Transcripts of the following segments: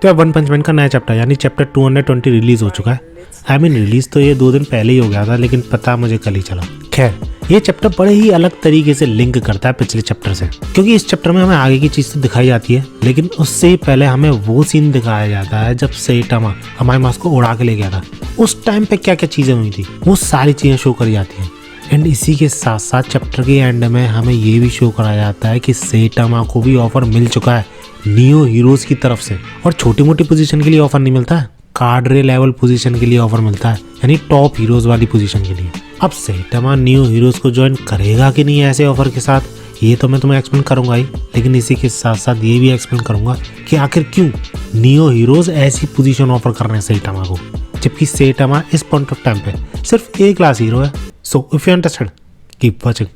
तो यार वन पंच मैन का नया चैप्टर यानी चैप्टर 220 रिलीज हो चुका है। रिलीज तो ये 2 दिन पहले ही हो गया था, लेकिन पता मुझे कल ही चला। खैर, ये चैप्टर बड़े ही अलग तरीके से लिंक करता है पिछले चैप्टर से, क्योंकि इस चैप्टर में हमें आगे की चीज तो दिखाई जाती है, लेकिन उससे ही पहले हमें वो सीन दिखाया जाता है जब सेइटामा अमाईमास को उड़ा के ले गया था। उस टाइम पे क्या क्या चीजें हुई थी वो सारी चीजें शो करी जाती हैं। एंड इसी के साथ साथ चैप्टर के एंड में हमें ये भी शो कराया जाता है कि सेइटामा को भी ऑफर मिल चुका है नियो हीरोज की तरफ से। और छोटी मोटी पोजीशन के लिए ऑफर नहीं मिलता है, कार्डरे लेवल पोजीशन के लिए ऑफर मिलता है, यानी टॉप हीरोज वाली पोजीशन के लिए। अब सेइटामा नियो हीरोज को ज्वाइन करेगा कि नहीं ऐसे ऑफर के साथ, ये तो मैं तुम्हें एक्सप्लेन करूंगा ही, लेकिन इसी के साथ साथ ये भी एक्सप्लेन करूंगा कि आखिर क्यों नियो हीरोज ऐसी पोजीशन ऑफर कर रहे हैं सेइटामा को, जबकि सेइटामा इस पॉइंट ऑफ टाइम पे सिर्फ ए क्लास हीरो है। So if you interested keep watching.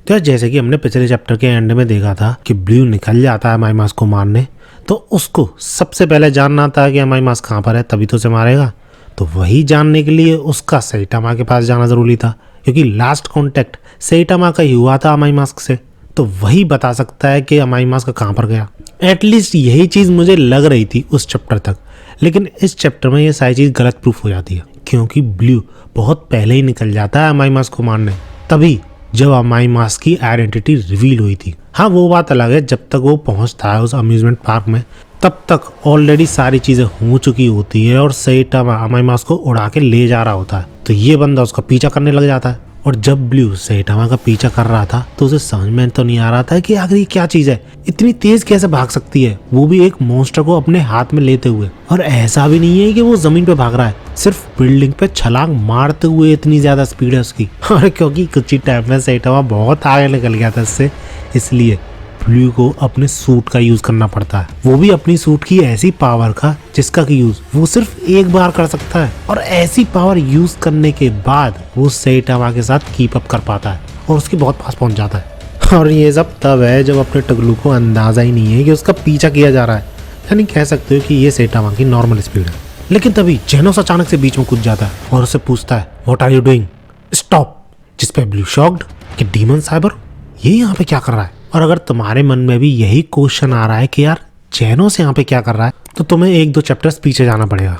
तो जैसे कि हमने पिछले चैप्टर के एंड में देखा था कि ब्लू निकल जाता है अमाईमास को मारने, तो उसको सबसे पहले जानना था कि अमाईमास कहाँ पर है, तभी तो उसे मारेगा। तो वही जानने के लिए उसका सेइटामा के पास जाना जरूरी था, क्योंकि लास्ट कांटेक्ट सेइटामा का ही हुआ था अमाईमास से, तो वही बता सकता है कि अमाईमास का कहाँ पर गया। एटलीस्ट यही चीज़ मुझे लग रही थी उस चैप्टर तक, लेकिन इस चैप्टर में ये सारी चीज़ गलत प्रूफ हो जाती है, क्योंकि ब्लू बहुत पहले ही निकल जाता है अमाईमास को मारने, तभी जब अमाईमास की आइडेंटिटी रिवील हुई थी। हाँ, वो बात अलग है, जब तक वो पहुंचता है उस अम्यूजमेंट पार्क में तब तक ऑलरेडी सारी चीजें हो चुकी होती है और सेइटामा अमाईमास को उड़ा के ले जा रहा होता है। तो ये बंदा उसका पीछा करने लग जाता है, और जब ब्लू सेइटामा का पीछा कर रहा था तो उसे समझ में तो नहीं आ रहा था कि आखिर ये क्या चीज है, इतनी तेज कैसे भाग सकती है, वो भी एक मॉन्स्टर को अपने हाथ में लेते हुए। और ऐसा भी नहीं है कि वो जमीन पे भाग रहा है, सिर्फ बिल्डिंग पे छलांग मारते हुए इतनी ज्यादा स्पीड है उसकी। और क्योंकि कुछ ही टाइम में सेइटामा बहुत आगे निकल गया था इससे, इसलिए ब्लू को अपने सूट का यूज करना पड़ता है, वो भी अपनी सूट की ऐसी पावर का जिसका की यूज वो सिर्फ एक बार कर सकता है। और ऐसी पावर यूज करने के बाद वो सेइटामा के साथ कीप अप कर पाता है और उसके बहुत पास पहुंच जाता है। और ये सब तब है जब अपने टगलू को अंदाजा ही नहीं है कि उसका पीछा किया जा रहा है, यानी कह सकते हो कि ये सेइटामा की नॉर्मल स्पीड है। लेकिन तभी जेनोस अचानक से बीच में कूद जाता है और उससे पूछता है what are you doing, stop. जिस पे ब्लू शॉक्ड कि डीमन साइबर ये यहाँ पे क्या कर रहा है। और अगर तुम्हारे मन में भी यही क्वेश्चन आ रहा है कि यार जेनोस यहाँ पे क्या कर रहा है, तो तुम्हें 1-2 चैप्टर्स पीछे जाना पड़ेगा।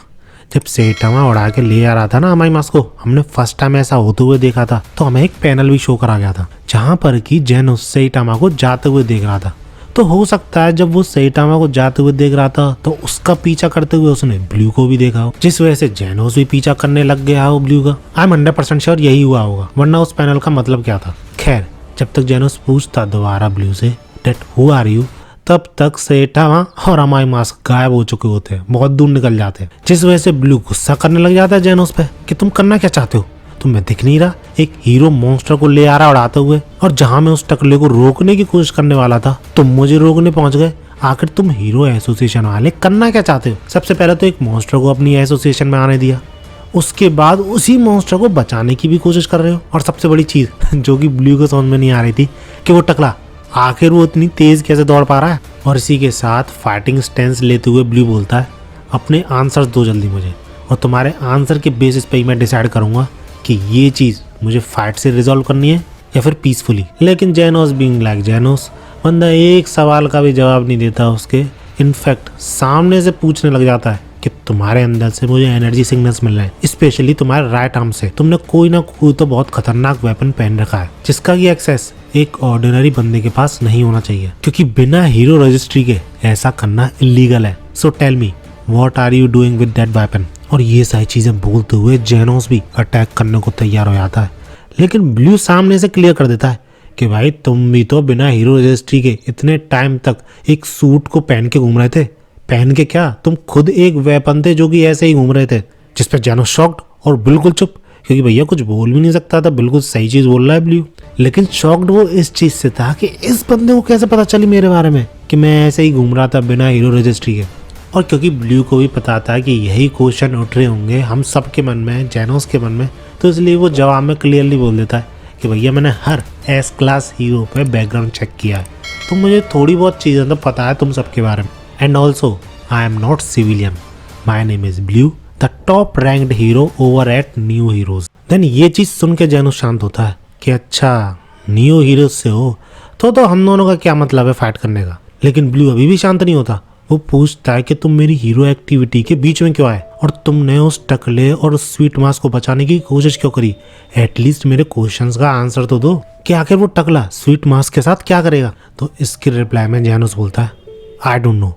जब सेइटामा उड़ा के ले आ रहा था ना अमाईमास को, हमने फर्स्ट टाइम ऐसा होते हुए देखा था, तो हमें एक पैनल भी शो करा गया था जहाँ पर कि जेनोस सेइटामा को जाते हुए देख रहा था। तो हो सकता है जब वो सेइटामा को जाते हुए देख रहा था तो उसका पीछा करते हुए उसने ब्लू को भी देखा हो, जिस वजह से जेनोस भी पीछा करने लग गया हो ब्लू का। आई एम 100% श्योर यही हुआ होगा, वरना उस पैनल का मतलब क्या था। खैर, जब तक जेनोस पूछता दोबारा ब्लू से डेट हु आर यू, तब तक सेइटामा और अमाईमास गायब हो चुके होते हैं, बहुत दूर निकल जाते हैं, जिस वजह से ब्लू गुस्सा करने लग जाता है जेनोस पे कि तुम करना क्या चाहते हो, तुम्हें दिख नहीं रहा एक हीरो मॉन्स्टर को ले आ रहा उड़ाते हुए, और जहां मैं उस टकले को रोकने की कोशिश करने वाला था तुम मुझे रोकने पहुंच गए। आखिर तुम हीरो एसोसिएशन वाले करना क्या चाहते हो। सबसे पहले तो एक मॉन्स्टर को अपनी एसोसिएशन में आने दिया, उसके बाद उसी मॉन्स्टर को बचाने की भी कोशिश कर रहे हो, और सबसे बड़ी चीज जो कि ब्लू को समझ में नहीं आ रही थी कि वो टकला आखिर वो इतनी तेज कैसे दौड़ पा रहा है। और इसी के साथ फाइटिंग स्टेंस लेते हुए ब्लू बोलता है अपने आंसर्स दो जल्दी मुझे, और तुम्हारे आंसर के बेसिस पे ही मैं डिसाइड करूंगा कि ये चीज मुझे फाइट से रिजॉल्व करनी है या फिर पीसफुली। लेकिन जेनोस बीइंग लाइक जेनोस, बंदा एक सवाल का भी जवाब नहीं देता उसके, इनफैक्ट सामने से पूछने लग जाता है कि तुम्हारे अंदर से मुझे एनर्जी सिग्नल्स मिल रहे हैं, स्पेशली तुम्हारे राइट आर्म से। तुमने कोई ना कोई तो बहुत खतरनाक वेपन पहन रखा है जिसका की एक्सेस एक ऑर्डिनरी बंदे के पास नहीं होना चाहिए, क्योंकि बिना हीरो रजिस्ट्री के ऐसा करना इलीगल है। So tell me what are you doing with that weapon. और ये सारी चीजें बोलते हुए जेनोस भी अटैक करने को तैयार हो जाता है, लेकिन ब्लू सामने से क्लियर कर देता है कि भाई तुम भी तो बिना हीरो रजिस्ट्री के इतने टाइम तक एक सूट को पहन के घूम रहे थे। पहन के क्या, तुम खुद एक वेपन थे जो कि ऐसे ही घूम रहे थे। जिस पे जेनोस शॉक्ड और बिल्कुल चुप, क्योंकि भैया कुछ बोल भी नहीं सकता था, बिल्कुल सही चीज बोल रहा है ब्लू। लेकिन शॉक्ड वो इस चीज से था कि इस बंदे को कैसे पता चली मेरे बारे में कि मैं ऐसे ही घूम रहा था बिना हीरो रजिस्ट्री के। और क्योंकि ब्लू को भी पता था कि यही क्वेश्चन उठ रहे होंगे हम सबके मन में, जेनोस के मन में, तो इसलिए वो जवाब में क्लियरली बोल देता है कि भैया मैंने हर एस क्लास हीरो पे बैकग्राउंड चेक किया है, तो मुझे थोड़ी बहुत चीज़ें तो पता है तुम सबके बारे में। And also I am not civilian, my name is Blue, the top ranked hero over at New Heroes. Then ये चीज सुन के जेनोस शांत होता है कि अच्छा नियो हीरोज से हो तो हम दोनों का क्या मतलब है फाइट करने का। लेकिन ब्लू अभी भी शांत नहीं होता। वो पूछता है कि तुम मेरी हीरो एक्टिविटी के बीच में क्यों आए और तुमने उस टकले और उस स्वीट मास को बचाने की कोशिश क्यों करी। एटलीस्ट मेरे क्वेश्चंस का आंसर तो दो कि आखिर वो टकला स्वीट मास के साथ क्या करेगा। तो इसके रिप्लाई में जैनोस बोलता है I don't know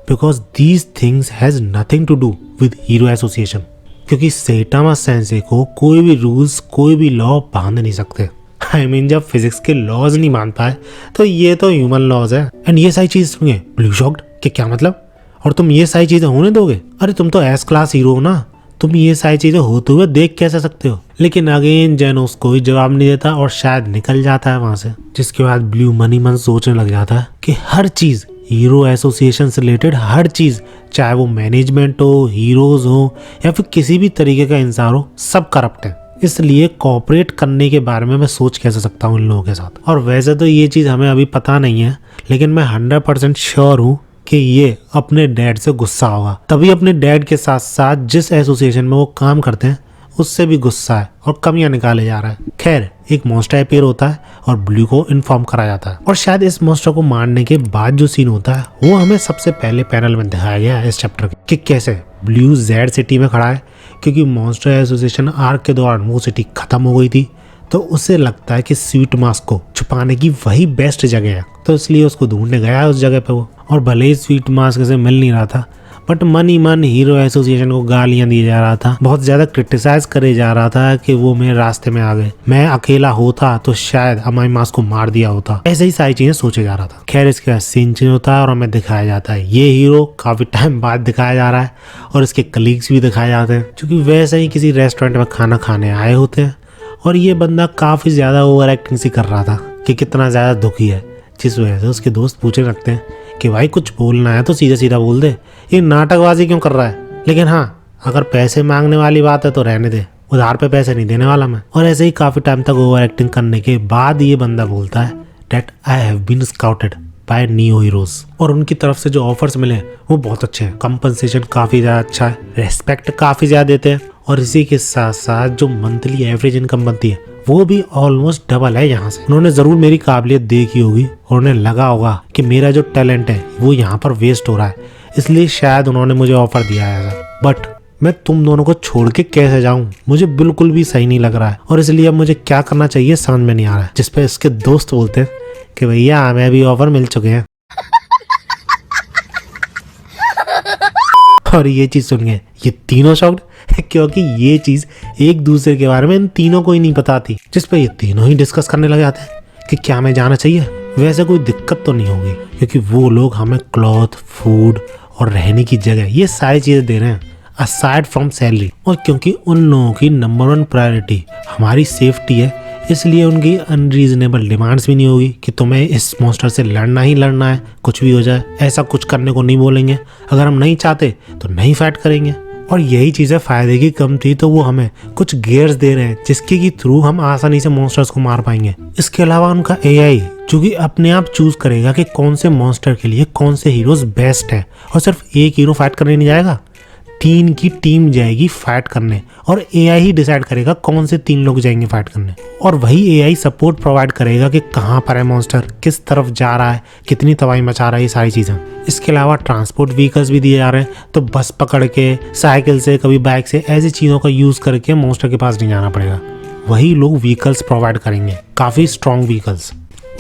because these things has nothing to do with Hero Association. क्योंकि सेटामा सेंसे को कोई भी रूल्स कोई भी लॉ बांध नहीं सकते। आई मीन जब फिजिक्स के लॉज नहीं मान पाए तो ये तो ह्यूमन लॉज है। एंड ये सारी चीज सुनिए ब्लू शॉक्ड कि क्या मतलब, और तुम ये सारी चीजें होने दोगे। अरे तुम तो एस क्लास हीरो हो ना, तुम ये सारी चीजें होते हुए देख कैसे सकते हो। लेकिन अगेन जैनोस कोई जवाब नहीं देता और शायद निकल जाता है वहां से। जिसके बाद ब्लू मन ही मन सोचने लग जाता है कि हर चीज हीरो एसोसिएशन से रिलेटेड हर चीज, चाहे वो मैनेजमेंट हो, हीरोज हो या फिर किसी भी तरीके का इंसान हो, सब करप्ट है। इसलिए कोऑपरेट करने के बारे में मैं सोच कैसे सकता हूँ इन लोगों के साथ। और वैसे तो ये चीज़ हमें अभी पता नहीं है, लेकिन मैं 100% श्योर हूँ कि ये अपने डैड से गुस्सा होगा। तभी अपने डैड के साथ साथ जिस एसोसिएशन में वो काम करते हैं उससे भी गुस्सा है और कमियां निकाले जा रहा है। खैर एक मॉन्स्टर अपीयर होता है और ब्लू को इन्फॉर्म करा जाता है। और शायद इस मॉन्स्टर को मारने के बाद जो सीन होता है वो हमें सबसे पहले पैनल में दिखाया गया है इस चैप्टर के, कि कैसे ब्लू जेड सिटी में खड़ा है। क्योंकि मॉन्स्टर एसोसिएशन आर्क के दौरान वो सिटी खत्म हो गई थी, तो उसे लगता है कि स्वीट मास्क को छुपाने की वही बेस्ट जगह है, तो इसलिए उसको ढूंढने गया है उस जगह पे वो। और भले ही स्वीट मास्क से मिल नहीं रहा था, बट मन ही मन हीरो एसोसिएशन को गालियां दिए जा रहा था, बहुत ज्यादा क्रिटिसाइज करे जा रहा था कि वो मेरे रास्ते में आ गए, मैं अकेला होता तो शायद अमाई मास्क को मार दिया होता। ऐसे ही सारी चीजें सोचे जा रहा था। खैर इसके बाद सीन चेंज होता है और हमें दिखाया जाता है ये हीरो काफी टाइम बाद दिखाया जा रहा है और इसके कलीग्स भी दिखाए जाते हैं, क्योंकि वैसे ही किसी रेस्टोरेंट में खाना खाने आए होते हैं। और ये बंदा काफी ज्यादा ओवर एक्टिंग सी कर रहा था कि कितना ज्यादा दुखी है, जिस वजह से उसके दोस्त पूछने लगते हैं कि भाई कुछ बोलना है तो सीधा सीधा बोल दे, ये नाटकबाजी क्यों कर रहा है। लेकिन हाँ, अगर पैसे मांगने वाली बात है तो रहने दे, उधार पे पैसे नहीं देने वाला मैं। और ऐसे ही काफी टाइम तक ओवर एक्टिंग करने के बाद ये बंदा बोलता है that I have been scouted by Neo Heroes. और उनकी तरफ से जो ऑफर्स मिले वो बहुत अच्छे हैं, कंपनसेशन काफी ज्यादा अच्छा है, रेस्पेक्ट काफी ज्यादा देते हैं, और इसी के साथ साथ जो मंथली एवरेज इनकम बनती है वो भी ऑलमोस्ट डबल है यहाँ से। उन्होंने जरूर मेरी काबिलियत देखी होगी और उन्हें लगा होगा कि मेरा जो टैलेंट है वो यहाँ पर वेस्ट हो रहा है, इसलिए शायद उन्होंने मुझे ऑफर दिया है ऐसा। बट मैं तुम दोनों को छोड़ के कैसे जाऊं, मुझे बिल्कुल भी सही नहीं लग रहा है, और इसलिए अब मुझे क्या करना चाहिए समझ में नहीं आ रहा है। जिसपे इसके दोस्त बोलते हैं कि भैया हमें भी ऑफर मिल चुके हैं। और ये चीज सुन गए ये तीनों शॉक्ड, क्योंकि ये चीज एक दूसरे के बारे में इन तीनों को ही नहीं पता थी। जिसपे ये तीनों ही डिस्कस करने लग जाते हैं कि क्या हमें जाना चाहिए। वैसे कोई दिक्कत तो नहीं होगी, क्योंकि वो लोग हमें क्लॉथ, फूड और रहने की जगह ये सारी चीजें दे रहे हैं असाइड फ्रॉम सैलरी। और क्योंकि उन लोगों की नंबर 1 प्रायोरिटी हमारी सेफ्टी है, इसलिए उनकी अनरीजनेबल डिमांड्स भी नहीं होगी कि तुम्हें इस मॉन्स्टर से लड़ना ही लड़ना है, कुछ भी हो जाए ऐसा कुछ करने को नहीं बोलेंगे। अगर हम नहीं चाहते तो नहीं फाइट करेंगे। और यही चीज़ें फायदे की कम थी तो वो हमें कुछ गियर्स दे रहे हैं जिसके की थ्रू हम आसानी से मॉन्स्टर्स को मार पाएंगे। इसके अलावा उनका एआई जो कि अपने आप चूज करेगा कि कौन से मॉन्स्टर के लिए कौन से हीरोज बेस्ट है, और सिर्फ एक हीरो फाइट करने नहीं जाएगा, 3 की टीम जाएगी फाइट करने, और एआई ही डिसाइड करेगा कौन से 3 लोग जाएंगे फाइट करने। और वही एआई सपोर्ट प्रोवाइड करेगा कि कहाँ पर है मॉन्स्टर, किस तरफ जा रहा है, कितनी तबाही मचा रहा है, ये सारी चीज़ें। इसके अलावा ट्रांसपोर्ट व्हीकल्स भी दिए जा रहे हैं, तो बस पकड़ के, साइकिल से, कभी बाइक से, ऐसी चीज़ों का यूज़ करके मॉन्स्टर के पास नहीं जाना पड़ेगा। वही लोग व्हीकल्स प्रोवाइड करेंगे, काफ़ी स्ट्रॉन्ग व्हीकल्स।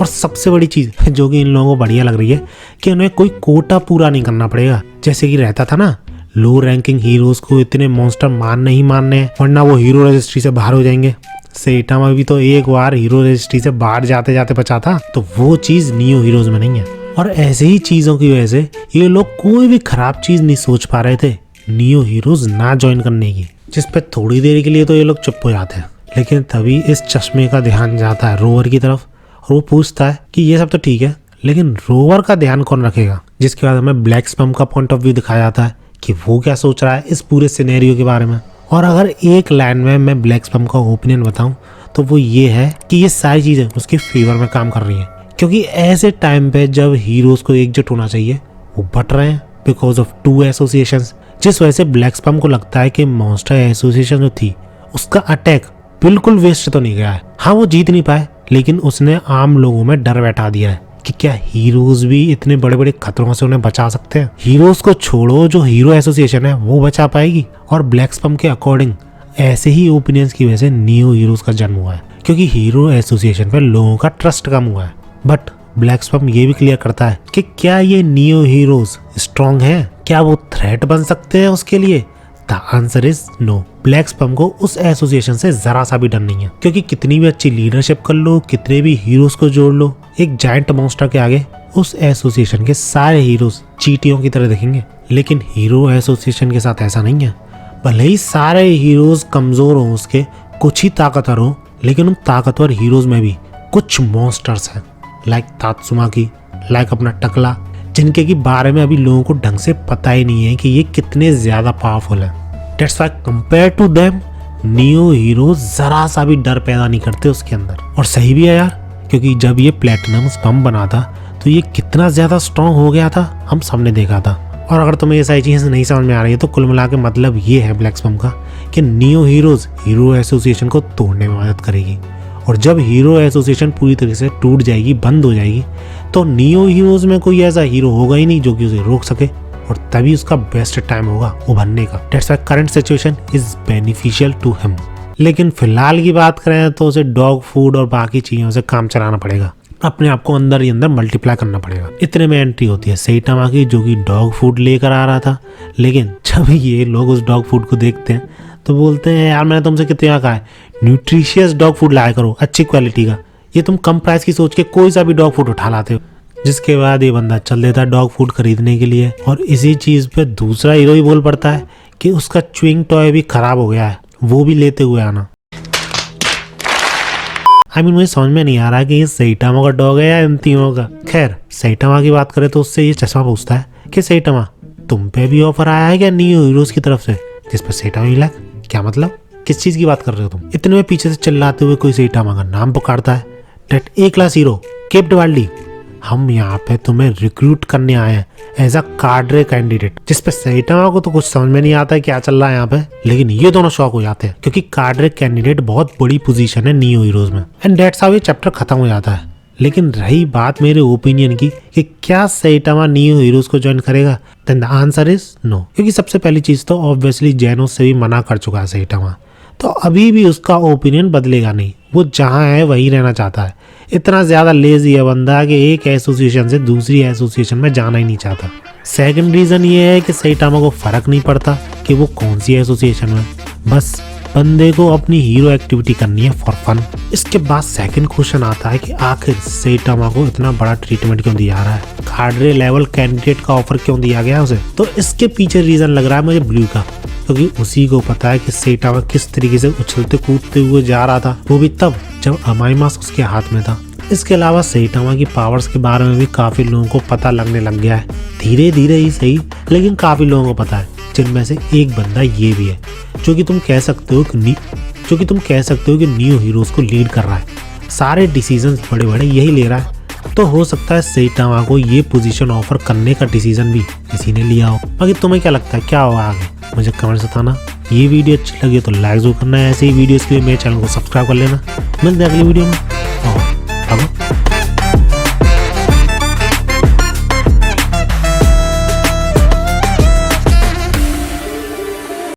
और सबसे बड़ी चीज़ जो कि इन लोगों को बढ़िया लग रही है कि उन्हें कोई कोटा पूरा नहीं करना पड़ेगा, जैसे कि रहता था ना लो रैंकिंग हीरोज को इतने मॉन्स्टर मारने ही मारने हैं, वरना वो हीरो रजिस्ट्री से बाहर हो जाएंगे। सेटामा भी तो एक बार हीरो रजिस्ट्री से बाहर जाते जाते बचा था, तो वो चीज नियो हीरोज में नहीं है। और ऐसे ही चीजों की वजह से ये लोग कोई भी खराब चीज नहीं सोच पा रहे थे नियो हीरोज ना ज्वाइन करने की, जिसपे थोड़ी देर के लिए तो ये लोग चुप हो जाते हैं। लेकिन तभी इस चश्मे का ध्यान जाता है रोवर की तरफ, और वो पूछता है कि ये सब तो ठीक है, लेकिन रोवर का ध्यान कौन रखेगा। जिसके बाद हमें ब्लैक स्पम का पॉइंट ऑफ व्यू दिखाया जाता है कि वो क्या सोच रहा है इस पूरे सिनेरियो के बारे में। और अगर एक लाइन में मैं ब्लैक स्पम का ओपिनियन बताऊं तो वो ये है कि ये सारी चीजें उसके फेवर में काम कर रही हैं, क्योंकि ऐसे टाइम पे जब हीरोज को एकजुट होना चाहिए वो बट रहे हैं बिकॉज ऑफ 2 एसोसिएशंस। जिस वजह से ब्लैक स्पम को लगता है कि मॉन्स्टर एसोसिएशन जो थी उसका अटैक बिल्कुल वेस्ट तो नहीं गया है। हाँ वो जीत नहीं पाए, लेकिन उसने आम लोगों में डर बैठा दिया है कि क्या हीरोज भी इतने बड़े बड़े खतरों से उन्हें बचा सकते हैं। हीरोज को छोड़ो, जो हीरो एसोसिएशन है वो बचा पाएगी। और ब्लैक स्पम के अकॉर्डिंग ऐसे ही ओपिनियंस की वजह से नियो हीरोज का जन्म हुआ है, क्योंकि हीरो एसोसिएशन पे लोगों का ट्रस्ट कम हुआ है। बट ब्लैक स्पम ये भी क्लियर करता है कि क्या ये नियो हीरोज स्ट्रॉन्ग है, क्या वो थ्रेट बन सकते हैं उसके लिए। The answer is no. Black Sperm को उस एसोसिएशन से जरा सा भी डर नहीं है, क्योंकि कितनी भी अच्छी लीडरशिप कर लो, कितने भी हीरोज को जोड़ लो, एक जायंट मॉन्स्टर के आगे उस एसोसिएशन के सारे हीरोज चींटियों की तरह दिखेंगे। लेकिन हीरो एसोसिएशन के साथ ऐसा नहीं है। भले ही सारे हीरोज कमजोर हो, उसके कुछ ही ताकतवर हो, लेकिन उन ताकतवर हीरोज में भी कुछ मॉन्स्टर्स हैं, लाइक तात्सुमाकी, लाइक अपना टकला, जिनके की बारे में अभी लोगों को ढंग से पता ही नहीं है कि ये कितने ज्यादा पावरफुल है। That's why compared to them, neo hero जरा सा भी डर पैदा नहीं करते उसके अंदर। और सही भी है यार, क्योंकि जब ये प्लेटिनम स्पम बना था तो ये कितना ज्यादा स्ट्रॉन्ग हो गया था, हम सबने देखा था। और अगर तुम्हें ये सारी चीजें नहीं समझ में आ रही है तो कुल मिला के मतलब ये है ब्लैक स्पम का कि नियो हीरोज हीरो एसोसिएशन को तोड़ने में मदद करेगी। और जब हीरो एसोसिएशन पूरी तरीके से टूट जाएगी, बंद हो जाएगी, तो नियो हीरोज में कोई ऐसा हीरो होगा ही नहीं जो कि उसे रोक सके, और तभी उसका बेस्ट टाइम होगा उभरने का। That's why current situation is beneficial to him. लेकिन फिलहाल की बात करें तो उसे डॉग फूड और बाकी चीजों से काम चलाना पड़ेगा, अपने आप को अंदर ही अंदर मल्टीप्लाई करना पड़ेगा। इतने में एंट्री होती है सैटामा की, जो कि डॉग फूड लेकर आ रहा था। लेकिन जब ये लोग उस डॉग फूड को देखते हैं तो बोलते हैं यार मैंने तुमसे कितना कहा है न्यूट्रिशियस डॉग फूड लाया करो, अच्छी क्वालिटी का, ये तुम कम प्राइस की सोच के कोई सा भी डॉग फूड उठा लाते हो। जिसके बाद ये बंदा चल देता है डॉग फूड खरीदने के लिए। और इसी चीज पे दूसरा हीरो ही बोल पड़ता है कि उसका च्युइंग टॉय भी खराब हो गया है, वो भी लेते हुए आना। मुझे समझ में नहीं आ रहा कि ये सैटामा का डॉग है या इन तीनों का। खैर सैटामा की बात करें तो उससे ये चश्मा पूछता है कि सैटामा तुम पे भी ऑफर आया है क्या नियो हीरोज की तरफ से, जिस पर सैटामा मिला। क्या मतलब, किस चीज की बात कर रहे हो तुम। इतने में पीछे से चिल्लाते हुए कोई सैटामा का नाम पुकारता है। डेट ए क्लास हीरो केप्ट वाल्डी, हम यहाँ पे तुम्हें रिक्रूट करने आए हैं एज अ कार्डरे कैंडिडेट। जिसपे सैटामा को तो कुछ समझ में नहीं आता है क्या चल रहा है यहाँ पे, लेकिन ये दोनों शॉक हो जाते हैं क्योंकि कार्डरे कैंडिडेट बहुत बड़ी पोजीशन है नियो हीरोज में। एंड दैट्स हाउ ये चैप्टर खत्म हो जाता है। लेकिन रही बात मेरे ओपिनियन की कि क्या सैटामा नियो हीरोज को ज्वाइन करेगा, then the answer is no. क्योंकि सबसे पहली चीज तो ऑब्वियसली जेनोस से भी मना कर चुका है सैटामा, तो अभी भी उसका ओपिनियन बदलेगा नहीं। वो जहाँ है वहीं रहना चाहता है। इतना ज्यादा लेजी है बंदा कि एक एसोसिएशन से दूसरी एसोसिएशन में जाना ही नहीं चाहता। सेकंड रीजन ये है कि सैटामा को फर्क नहीं पड़ता कि वो कौन सी एसोसिएशन में, बस बंदे को अपनी हीरो एक्टिविटी करनी है फॉर फन। इसके बाद सेकंड क्वेश्चन आता है कि आखिर सैटामा को इतना बड़ा ट्रीटमेंट क्यों दिया रहा है, कार्डरे लेवल कैंडिडेट का ऑफर क्यों दिया गया उसे। तो इसके पीछे रीजन लग रहा है मुझे ब्लू का, क्योंकि उसी को पता है कि सैटामा किस तरीके से उछलते कूदते हुए जा रहा था, वो भी तब जब अमाइमास उसके हाथ में था। इसके अलावा सैटामा की पावर्स के बारे में भी काफी लोगों को पता लगने लग गया है, धीरे धीरे ही सही, लेकिन काफी लोगों को पता है, जिनमें से एक बंदा ये भी है जो कि तुम कह सकते हो कि नियो हीरोज को लीड कर रहा है। सारे डिसीजंस बड़े बड़े यही ले रहा है, तो हो सकता है सैटामा को ये पोजीशन ऑफर करने का डिसीजन भी इसी ने लिया हो। बाकी तुम्हें क्या लगता है क्या होगा आगे, मुझे कमेंट्स बताना। ये वीडियो अच्छी लगी तो लाइक जरूर करना है। ऐसे ही वीडियोस के लिए मेरे चैनल को सब्सक्राइब कर लेना। मिलते हैं अगली वीडियो में। और